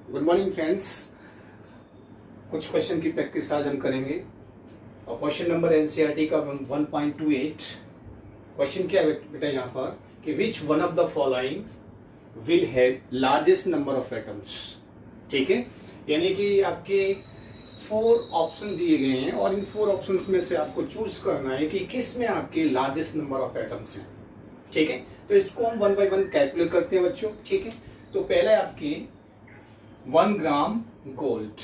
Good morning friends. कुछ question की practice आज हम करेंगे और क्वेश्चन नंबर एनसीईआरटी का 1.28। क्वेश्चन क्या है बेटा यहाँ पर कि which one of the following will have largest number of atoms. ठीक है, यानी कि आपके 4 ऑप्शन दिए गए हैं और इन 4 ऑप्शन में से आपको चूज करना है कि किस में आपके लार्जेस्ट नंबर ऑफ एटम्स हैं। ठीक है, तो इसको हम 1 बाय 1 कैलकुलेट करते हैं बच्चों। ठीक है, तो पहले आपकी 1 ग्राम गोल्ड।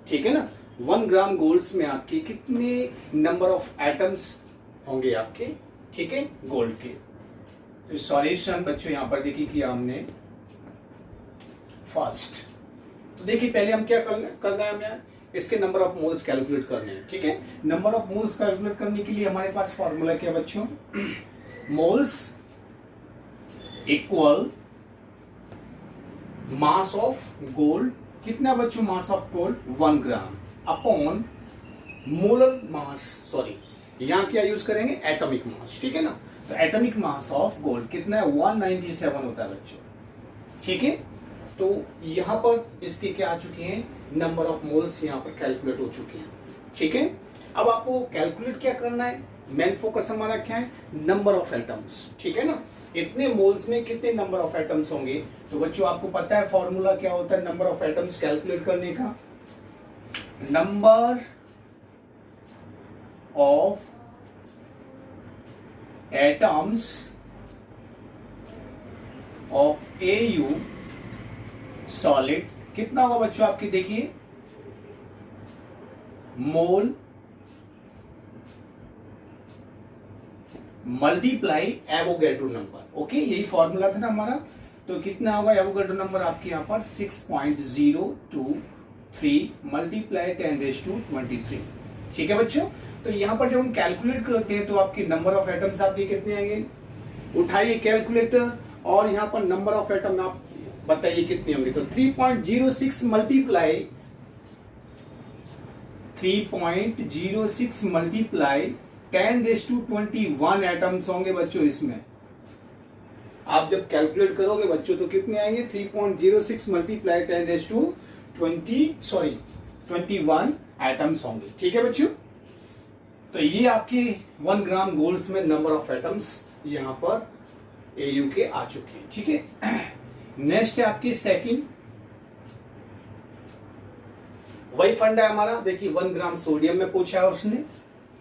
ठीक है ना, 1 ग्राम गोल्ड में आपके कितने नंबर ऑफ एटम्स होंगे आपके। ठीक है, गोल्ड के। तो सॉल्यूशन बच्चों यहां पर देखिए कि हमने फर्स्ट, तो देखिए पहले हम क्या करना है, हमें इसके नंबर ऑफ मोल्स कैलकुलेट करने हैं। ठीक है, नंबर ऑफ मोल्स कैलकुलेट करने के लिए हमारे पास फॉर्मूला क्या बच्चों, moles equal mass of gold. कितना बच्चों mass of gold 1 gram upon molar mass, sorry यहां क्या यूज करेंगे एटॉमिक मास। ठीक है ना, तो एटॉमिक मास ऑफ गोल्ड कितना है 197 होता है बच्चों। ठीक है, तो यहां पर इसके क्या आ चुके हैं नंबर ऑफ मोल्स यहां पर कैलकुलेट हो चुके हैं। ठीक है, अब आपको कैलकुलेट क्या करना है, मेन फोकस हमारा क्या है नंबर ऑफ एटम्स। ठीक है ना, इतने मोल्स में कितने नंबर ऑफ एटम्स होंगे। तो बच्चों आपको पता है फॉर्मूला क्या होता है नंबर ऑफ एटम्स कैलकुलेट करने का, number of atoms of AU solid कितना होगा बच्चों आपकी, देखिए मोल मल्टीप्लाई एवोगैड्रो नंबर। ओके, यही फॉर्मूला था ना हमारा। तो कितना होगा एवोगैड्रो नंबर आपके यहां पर 6.023 मल्टीप्लाई 10⁻23। ठीक है बच्चों, तो यहां पर जब हम कैलकुलेट करते हैं तो आपके नंबर ऑफ एटम्स आपके कितने आएंगे, उठाइए कैलकुलेटर और यहां पर नंबर ऑफ एटम आप बताइए कितने होंगे। तो 3.06 मल्टीप्लाई 3.06 मल्टीप्लाई 10⁻21 एटम्स होंगे बच्चों इसमें। आप जब कैलकुलेट करोगे बच्चों तो कितने आएंगे 3.06 मल्टीप्लाई 10⁻21 एटम्स होंगे। ठीक है बच्चों, तो ये आपके 1 ग्राम गोल्ड में नंबर ऑफ एटम्स यहां पर एयू के आ चुके हैं। ठीक है, नेक्स्ट है आपकी सेकंड, वही फंडा है हमारा। देखिए 1 ग्राम सोडियम में पूछा है उसने,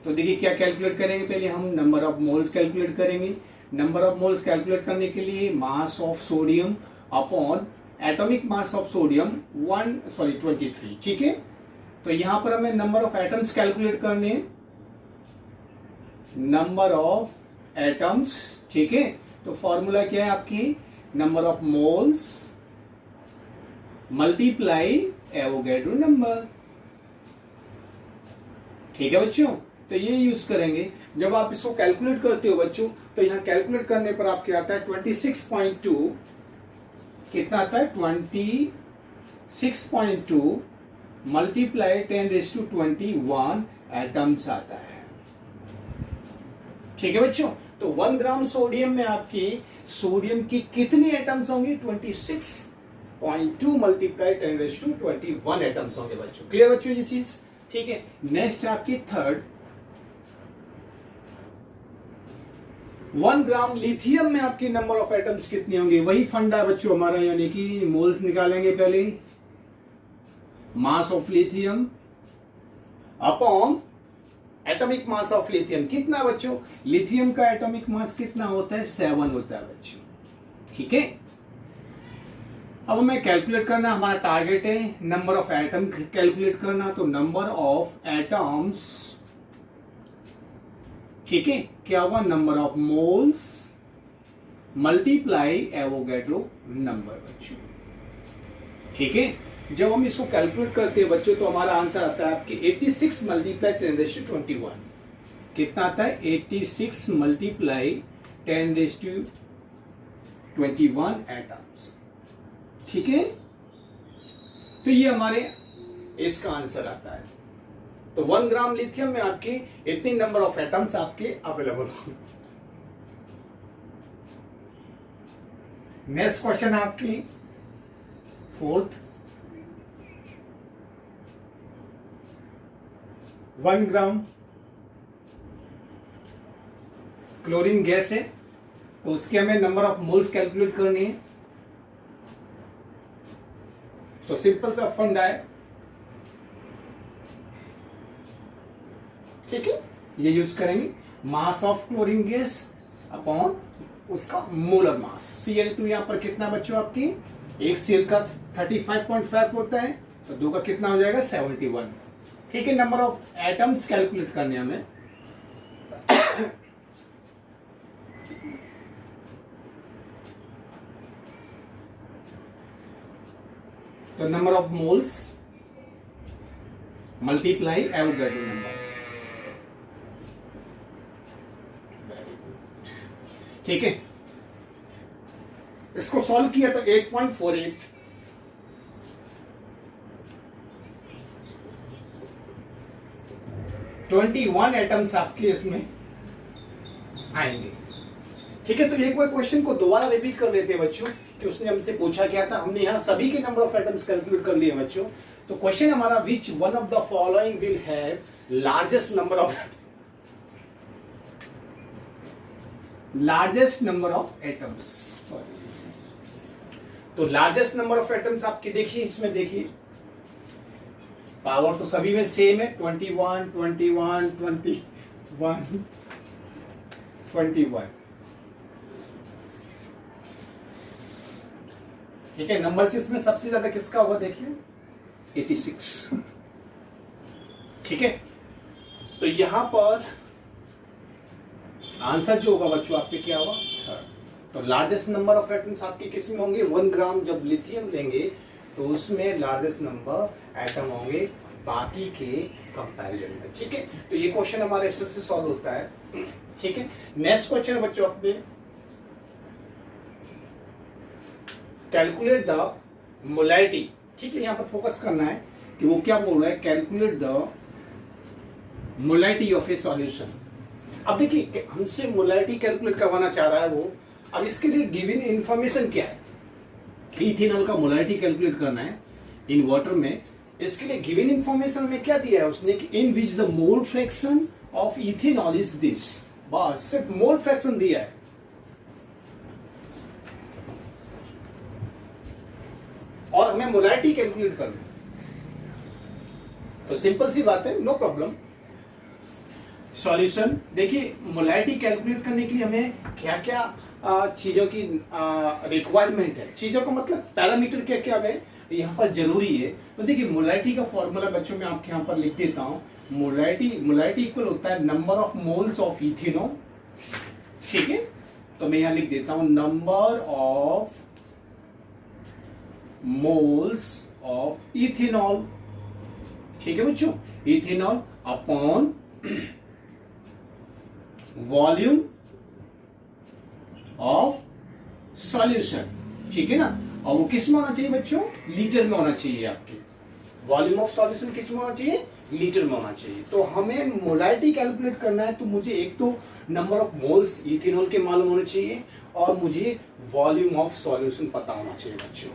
तो देखिए क्या कैलकुलेट करेंगे, पहले हम नंबर ऑफ मोल्स कैलकुलेट करेंगे। नंबर ऑफ मोल्स कैलकुलेट करने के लिए mass of sodium upon atomic mass of sodium 23। ठीक है, तो यहां पर हमें नंबर ऑफ एटम्स कैलकुलेट करने हैं, नंबर ऑफ एटम्स। ठीक है, तो फॉर्मूला क्या है आपकी number of moles multiply Avogadro number. ठीक है बच्चों, तो ये यूज करेंगे। जब आप इसको कैलकुलेट करते हो बच्चों तो यहां कैलकुलेट करने पर आपके आता है 26.2, कितना आता है 26.2 मल्टीप्लाई 10⁻21 एटम्स आता है। ठीक है बच्चों, तो 1 ग्राम सोडियम में आपकी सोडियम की कितनी एटम्स होंगी 26.2 मल्टीप्लाई 10⁻21 एटम्स होंगे बच्चों। क्लियर बच्चों ये चीज। ठीक है, नेक्स्ट आपकी थर्ड, 1 ग्राम लिथियम में आपकी नंबर ऑफ एटम्स कितनी होंगी। वही फंडा है बच्चों हमारा, यानी कि मोल्स निकालेंगे पहले, mass of lithium upon atomic mass of lithium. कितना बच्चों, लिथियम का एटॉमिक मास कितना होता है 7 होता है बच्चों। ठीक है, अब हमें कैलकुलेट करना, हमारा टारगेट है नंबर ऑफ एटम कैलकुलेट करना। तो नंबर ऑफ एटम्स, ठीक है, क्या होगा number of moles multiply Avogadro number बच्चों। ठीक है, जब हम इसको कैलकुलेट करते हैं बच्चों तो हमारा आंसर आता है आपकी 86 मल्टीप्लाई 10⁻21। कितना आता है 86 मल्टीप्लाई 10⁻21 एटम्स। ठीक है, तो ये हमारे इसका आंसर आता है। तो 1 ग्राम लिथियम में आपके इतनी नंबर ऑफ एटम्स आपके अवेलेबल होंगे। नेक्स्ट क्वेश्चन आपकी फोर्थ, 1 ग्राम क्लोरीन गैस है, तो उसके हमें नंबर ऑफ मोल्स कैलकुलेट करनी है। तो सिंपल सा फंडा है, ठीक है, ये यूज करेंगे mass of chlorine gas upon उसका मोलर मास। Cl2 यहां पर कितना बच्चों आपकी, एक Cl का 35.5 होता है, तो 2 का कितना हो जाएगा 71, ठीक है। नंबर ऑफ एटम्स कैलकुलेट करने हमें, तो number of moles multiply Avogadro number, ठीक है। इसको सॉल्व किया तो 8.48, (21) एटम्स आपके इसमें आएंगे, ठीक है। तो एक बार क्वेश्चन को दोबारा रिपीट कर लेते हैं बच्चों कि उसने हमसे पूछा क्या था। हमने यहां सभी के नंबर ऑफ एटम्स कैलकुलेट कर लिए बच्चों। तो क्वेश्चन हमारा, which one of the following will have largest number of atoms, sorry. तो लार्जेस्ट नंबर ऑफ एटम्स आपकी देखिए, इसमें देखिए पावर तो सभी में सेम है, 21, 21, 21, 21, ठीक है। नंबर से इसमें सबसे ज्यादा किसका होगा देखिए, 86, ठीक है। तो यहां पर आंसर जो होगा बच्चों आपके क्या होगा, 3rd। तो लार्जेस्ट नंबर ऑफ एटम्स आपके किस में होंगे, 1 ग्राम जब लिथियम लेंगे तो उसमें लार्जेस्ट नंबर एटम होंगे बाकी के कंपैरिजन में, ठीक है। तो ये क्वेश्चन हमारे इससे सॉल्व होता है, ठीक है। नेक्स्ट क्वेश्चन बच्चों अपने, कैलकुलेट द मोलैरिटी, ठीक है। यहां पर फोकस करना है कि वो क्या बोल रहा है, calculate the molarity of A solution. अब देखिए हमसे मोलैरिटी कैलकुलेट करवाना चाह रहा है वो। अब इसके लिए गिवन इंफॉर्मेशन क्या है, इथेनॉल का मोलैरिटी कैलकुलेट करना है इन वाटर में। इसके लिए गिवन इंफॉर्मेशन में क्या दिया है उसने कि in which the mole fraction of ethanol is this, बस सिर्फ मोल फ्रैक्शन दिया है। और हमें मोलैरिटी कैलकुलेट करना है, तो सिंपल सी बात है, नो प्रॉब्लम। सॉल्यूशन देखिए, मोलैरिटी कैलकुलेट करने के लिए हमें क्या क्या चीजों की रिक्वायरमेंट है, चीजों का मतलब पैरामीटर क्या क्या हमें यहाँ पर जरूरी है। तो देखिए मोलैरिटी का फॉर्मूला बच्चों में आपके यहाँ पर लिख देता हूँ। मोलैरिटी इक्वल होता है number of moles of ethanol, ठीक है। तो मैं यहाँ लिख देता हूँ number of moles of ethanol, ठीक है बच्चों, ethanol upon volume of solution, ठीक है ना। और वो किस में होना चाहिए बच्चों, लीटर में होना चाहिए। आपके वॉल्यूम ऑफ सॉल्यूशन किस में होना चाहिए, लीटर में होना चाहिए। तो हमें मोलैरिटी कैलकुलेट करना है, तो मुझे एक तो नंबर ऑफ मोल्स इथेनॉल के मालूम होने चाहिए और मुझे वॉल्यूम ऑफ सॉल्यूशन पता होना चाहिए बच्चों।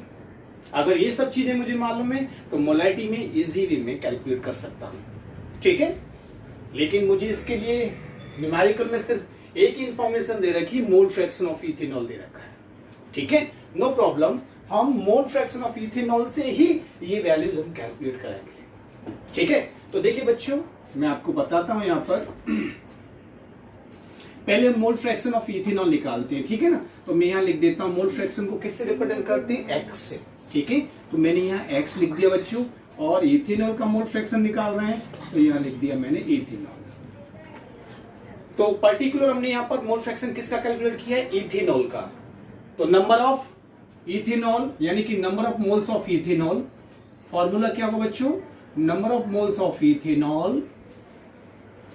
अगर ये सब चीजें मुझे मालूम है तो मोलैरिटी में इजी वे में कैलकुलेट कर सकता हूं, ठीक है। लेकिन मुझे इसके लिए न्यूमेरिकल में सिर्फ एक ही इंफॉर्मेशन दे रखी, मोल फ्रैक्शन ऑफ इथेनॉल दे रखा है, ठीक है, नो प्रॉब्लम। हम मोल फ्रैक्शन ऑफ इथेनॉल से ही ये वैल्यूज हम कैलकुलेट करेंगे, ठीक है। तो देखिए बच्चों मैं आपको बताता हूं, यहां पर पहले हम मोल फ्रैक्शन ऑफ इथेनॉल निकालते हैं, ठीक है ना। तो मैं यहां लिख देता हूं मोल फ्रैक्शन को किससे रिप्रेजेंट करते हैं, एक्स से, ठीक है। तो मैंने यहाँ एक्स लिख दिया बच्चों, और इथेनॉल का मोल फ्रैक्शन निकाल रहे हैं तो यहाँ लिख दिया मैंने इथेनॉल। तो पर्टिकुलर हमने यहाँ पर मोल फ्रैक्शन किसका कैलकुलेट किया है, इथेनॉल का। तो नंबर ऑफ इथेनॉल यानी कि number of moles of ethanol, formula क्या होगा बच्चों, number of moles of ethanol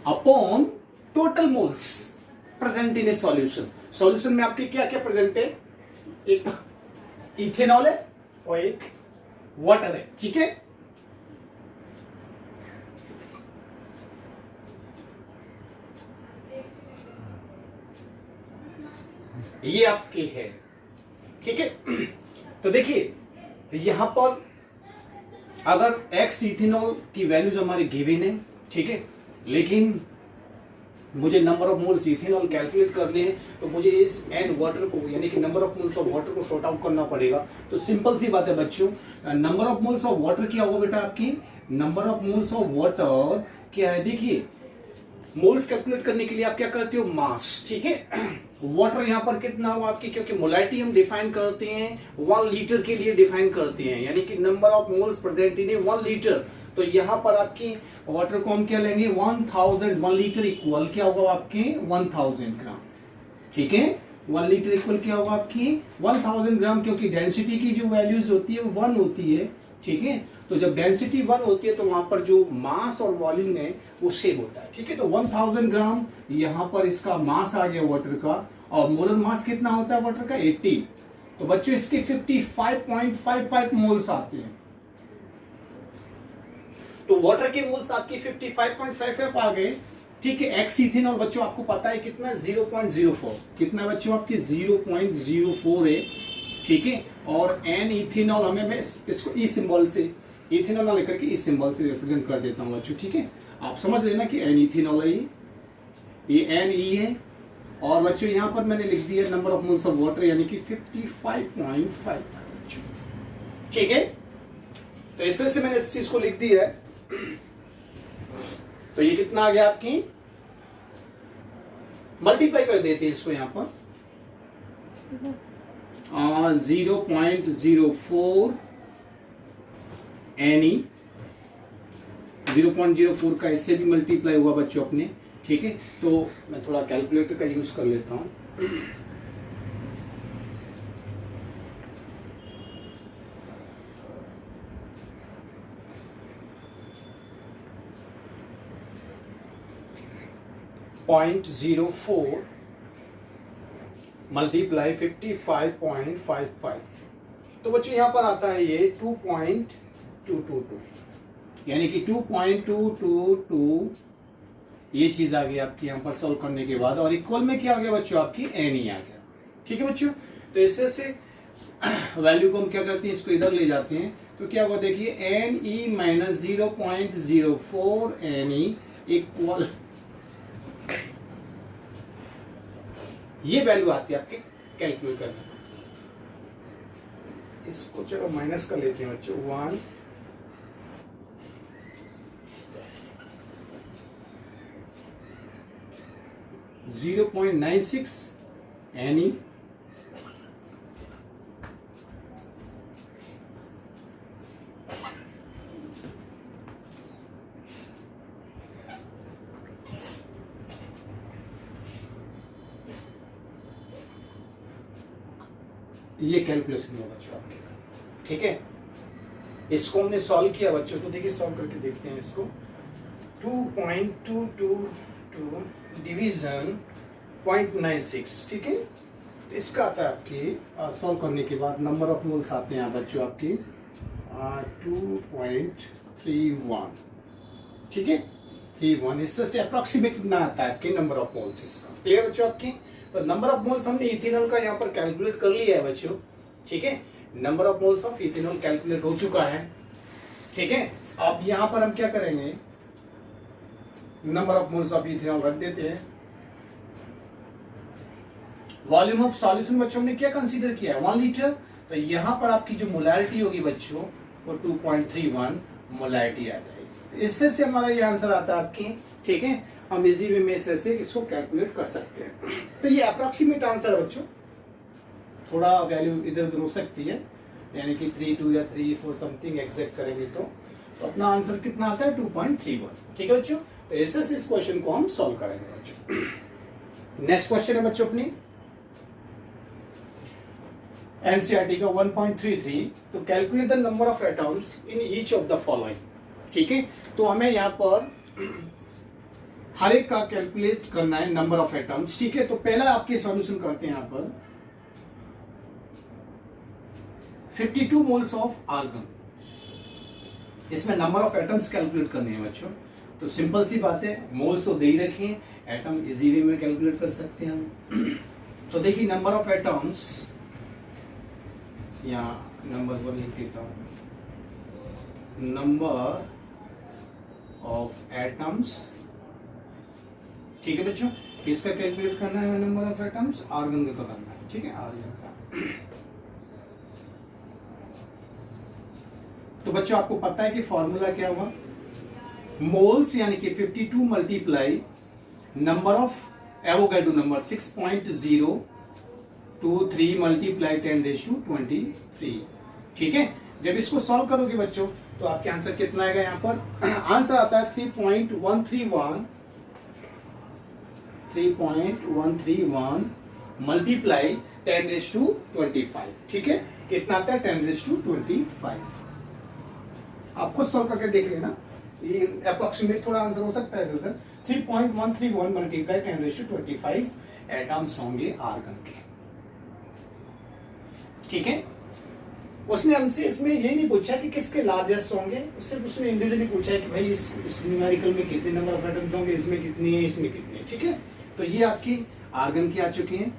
upon total moles present in A solution. Solution में आपके क्या क्या प्रेजेंट है, एक इथेनॉल है और एक वाटर है, ठीक है। ये आपके है, ठीक है। तो देखिए यहां पर अगर एक्स इथेनॉल की वैल्यूज हमारी गिवन है, ठीक है, लेकिन मुझे number of moles ethanol calculate करने हैं, तो मुझे इस एन वाटर को यानी कि number of moles of water को सॉर्ट आउट करना पड़ेगा। तो सिंपल सी बात है बच्चों, number of moles of water क्या होगा बेटा आपकी, number of moles of water क्या है, देखिए मोल्स कैलकुलेट करने के लिए आप क्या करते हो, मास, ठीक है। वाटर यहाँ पर कितना हुआ आपकी, क्योंकि मोलैरिटी हम डिफाइन करते हैं 1 लीटर के लिए डिफाइन करते हैं, यानी कि number of moles present in 1 litre. तो यहाँ पर आपकी वाटर को हम क्या लेंगे 1000, 1 लीटर इक्वल क्या होगा आपके 1000 ग्राम, ठीक है। 1 लीटर इक्वल क्या होगा आपकी 1000 ग्राम, क्योंकि डेंसिटी की जो वैल्यूज होती है वो 1 होती है, ठीक है। तो जब डेंसिटी 1 होती है तो वहां पर जो मास और वॉल्यूम है वो सेम होता है, ठीक है। तो 1000 ग्राम यहाँ पर इसका मास आ गया वाटर का, और मोलर मास कितना होता है वाटर का 80। तो बच्चों इसके 55.55 मोल्स आते हैं। तो वाटर के मोल्स आपकी 55.55 आ गए, ठीक है। एक्स इथेनॉल बच्चों आपको पता है कितना 0.04, कितना बच्चों आपकी 0.04 है, ठीक है। और एन इथेनॉल हमें मैं इसको ई सिंबल से इथेनॉल ना लेकर के इस सिंबल से रिप्रेजेंट कर देता हूं बच्चों, ठीक है। आप समझ लेना कि एन इथेनॉल है, ये एन ई है, और बच्चों यहां पर मैंने लिख दिया number of moles of water यानी कि 55.55 बच्चों, ठीक है। तो इस तरह से मैंने इस चीज को लिख दिया है। तो ये कितना आ गया आपकी, मल्टीप्लाई कर देते हैं इसको यहां पर 0.04 एनी, 0.04 का इससे भी मल्टीप्लाई हुआ बच्चों अपने, ठीक है। तो मैं थोड़ा कैलकुलेटर का यूज कर लेता हूं। .04 मल्टीप्लाई 55.55, तो बच्चों यहां पर आता है ये 2.222, यानी कि 2.222 ये चीज आ गई आपकी यहां पर सॉल्व करने के बाद, और इक्वल में क्या आ गया बच्चों आपकी एन ई आ गया, ठीक है बच्चों। तो इससे से वैल्यू को हम क्या करते हैं, इसको इधर ले जाते हैं, तो क्या होगा देखिए N E minus 0.04 N E equal, ये वैल्यू आती है आपके कैलकुलेट करने में। इसको चलो माइनस कर लेते हैं बच्चों 1 0.96 एनी ये कैलकुलेशन हुआ बच्चों आपके, ठीक है। इसको हमने सॉल्व किया बच्चों, तो देखिए सॉल्व करके देखते हैं इसको। 2.222 डिवीजन 0.96, ठीक है। तो इसका आता है आपकी सॉल्व करने के बाद नंबर ऑफ मोल्स आते हैं बच्चों आपकी 2.31, ठीक है 31। इस तरह से अप्रोक्सीमेट कितना आता है आपके नंबर ऑफ मोल्स, इसका क्लियर बच्चों आपकी। तो नंबर ऑफ मोल्स हमने इथेनॉल का यहाँ पर कैलकुलेट कर लिया है बच्चों, ठीक है। Number of moles of ethanol calculate हो चुका है, ठीक है। अब यहाँ पर हम क्या करेंगे, number of moles of ethanol रख देते हैं। वॉल्यूम ऑफ सॉल्यूशन बच्चों ने क्या कंसीडर किया है 1 लीटर, तो यहाँ पर आपकी जो मोलैरिटी होगी बच्चों वो 2.31 मोलैरिटी आ जाएगी। तो इससे से हमारा ये आंसर आता है आपकी, ठीक है। हम इजी वे में इससे इसको कैलकुलेट कर सकते हैं। तो ये अप्रोक्सीमेट आंसर है बच्चों, थोड़ा वैल्यू इधर उधर हो सकती है, यानी कि 32 या 34 समथिंग एग्जैक्ट करेंगे तो अपना आंसर कितना आता है 2.31, ठीक है बच्चों। तो इससे इस क्वेश्चन को हम सॉल्व करेंगे बच्चों। नेक्स्ट क्वेश्चन है बच्चों अपनी एनसीईआरटी का 1.33, तो calculate the number of atoms in each of the following, ठीक है। तो हमें यहाँ पर हर एक का कैलकुलेट करना है नंबर ऑफ एटम्स, ठीक है। तो पहला आपके सॉल्यूशन करते हैं यहाँ पर 52 मोल्स ऑफ आर्गन, इसमें नंबर ऑफ एटम्स कैलकुलेट करने हैं बच्चों। तो सिंपल सी बात है, मोल्स तो दे ही रखे हैं, एटम इजी वे में कैलकुलेट कर सकते हैं हम। तो देखिए नंबर ऑफ एटम्स, यहाँ नंबर 1 लिख देता हूं, नंबर ऑफ एटम्स ठीक है बच्चों, किसका कैलकुलेट करना है नंबर ऑफ एटम्स, आर्गन का करना है, ठीक है, आर्गन का। तो बच्चों आपको पता है कि फॉर्मूला क्या हुआ, मोल्स यानी कि 52 multiply number of Avogadro number 6.023 multiply 10⁻23। ठीक है, जब इसको सॉल्व करोगे बच्चों तो आपके आंसर कितना आएगा, यहाँ पर आंसर आता है 3.131 मल्टीप्लाई 10⁻25। ठीक है, कितना आता है 10⁻25। आप खुद सॉल्व करके देख लेना, ये अप्रोक्सीमेट थोड़ा आंसर हो सकता है इधर। 3.131 मल्टीप्लाई 10⁻25 एटम्स होंगे आर्गन के। ठीक है, उसने हमसे इसमें ये नहीं पूछा कि किसके लार्जेस्ट होंगे, सिर्फ उसने इंडिविजुअली पूछा है कि भाई इस न्यूमेरिकल में कितने नंबर ऑफ एटम्स होंगे, इसमें कितनी है, इसमें कितनी है। ठीक है, तो ये आपकी आर्गन की आ चुकी है।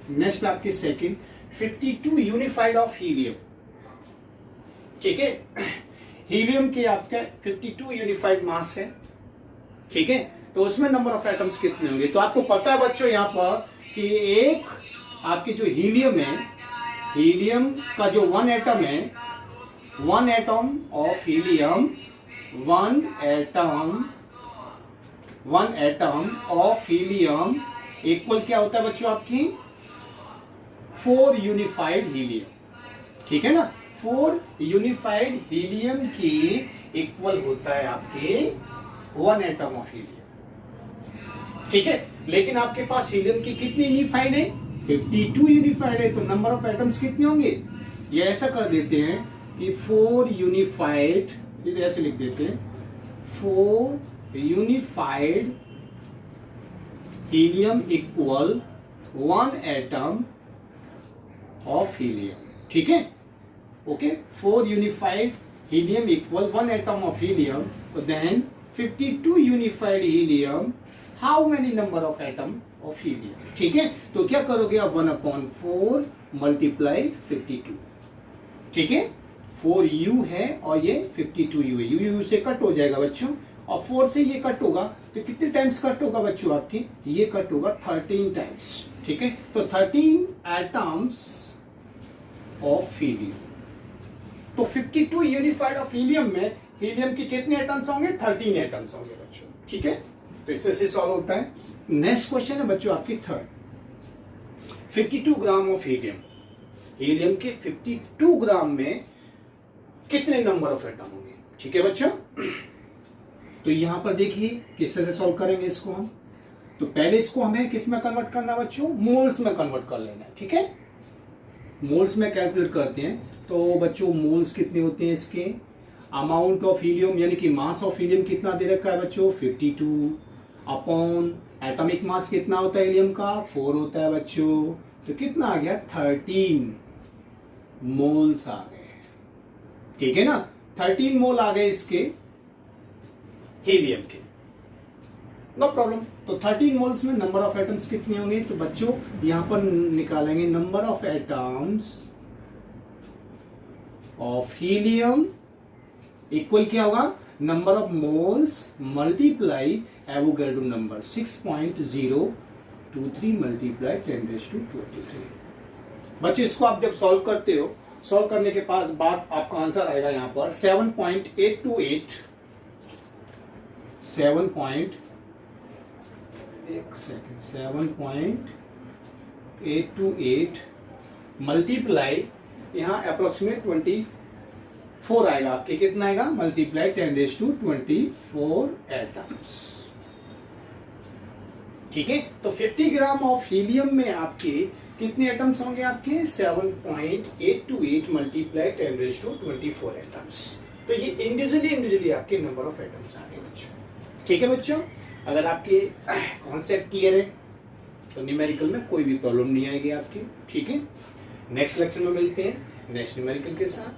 नेक्स्ट आपकी सेकंड 52 यूनिफाइड ऑफ हीलियम। ठीक है, हीलियम के आपका 52 यूनिफाइड मास है। ठीक है, तो उसमें नंबर ऑफ एटम्स कितने होंगे, तो आपको पता है बच्चों यहाँ पर कि एक आपकी जो हीलियम है, हीलियम का जो 1 एटम है, 1 atom of helium, 1 atom of helium equal क्या होता है बच्चों आपकी 4 यूनिफाइड हीलियम। ठीक है ना, 4 यूनिफाइड हीलियम की इक्वल होता है आपके 1 एटम ऑफ हीलियम। ठीक है, लेकिन आपके पास हीलियम की कितनी यूनिफाइड है, 52 यूनिफाइड है, तो नंबर ऑफ एटम्स कितने होंगे, ये ऐसा कर देते हैं कि 4 यूनिफाइड, ये ऐसे लिख देते हैं 4 unified helium equal 1 atom of helium. ठीक है, okay, 4 unified helium equal 1 atom of helium, then 52 unified helium, how many number of atom of helium. ठीक है, तो क्या करोगे आप 1/4 मल्टीप्लाई 52। ठीक है, 4u है और ये 52u है, u से कट हो जाएगा बच्चों, और 4 से ये कट होगा तो कितने टाइम्स कट होगा बच्चों आपकी, ये कट होगा 13 टाइम्स। ठीक है, तो 13 एटम्स ऑफ हीलियम। तो 52 यूनिफाइड ऑफ हीलियम में हीलियम की कितने एटम्स होंगे, 13 एटम्स होंगे बच्चों। ठीक है, तो इससे सॉल्व होता है। नेक्स्ट क्वेश्चन है बच्चों आपकी third, 52 gram of helium, helium के 52 ग्राम में कितने नंबर ऑफ एटम होंगे। ठीक है बच्चों, तो यहां पर देखिए किससे से सॉल्व करेंगे इसको हम, तो पहले इसको हमें किस में कन्वर्ट करना बच्चों, मोल्स में कन्वर्ट कर लेना है। ठीक है, मोल्स में कैलकुलेट करते हैं, तो बच्चों मोल्स कितने होते हैं इसके, अमाउंट ऑफ हीलियम यानी कि मास ऑफ हीलियम कितना दे रखा है बच्चों 52 अपॉन एटॉमिक मास कितना होता है हीलियम का 4 होता है बच्चों, तो कितना आ गया 13 मोल्स आ गए। ठीक है ना, 13 मोल आ गए इसके हीलियम के, नो प्रॉब्लम। तो 13 मोल्स में नंबर ऑफ एटम्स कितने होंगे, तो बच्चों यहां पर निकालेंगे number of atoms of helium equal क्या होगा, number of moles multiply Avogadro number 6.023 multiply 10⁻23। बच्चे इसको आप जब सॉल्व करते हो, सॉल्व करने के बाद आपका आंसर आएगा यहां पर 7.828 मल्टीप्लाई यहां अप्रोक्सीमेट 24 आएगा आपके, कितना आएगा मल्टीप्लाई 10⁻24 एटम्स। ठीक है, तो 50 ग्राम ऑफ हीलियम में आपके कितने एटम्स होंगे आपके 7.828 मल्टीप्लाई 10⁻24 एटम्स। तो ये इंडिविजुअली आपके नंबर ऑफ एटम्स आ गए बच्चों। ठीक है बच्चों, अगर आपके कॉन्सेप्ट क्लियर है तो न्यूमेरिकल में कोई भी प्रॉब्लम नहीं आएगी आपकी। ठीक है, नेक्स्ट लेक्चर में मिलते हैं नेक्स्ट न्यूमेरिकल के साथ।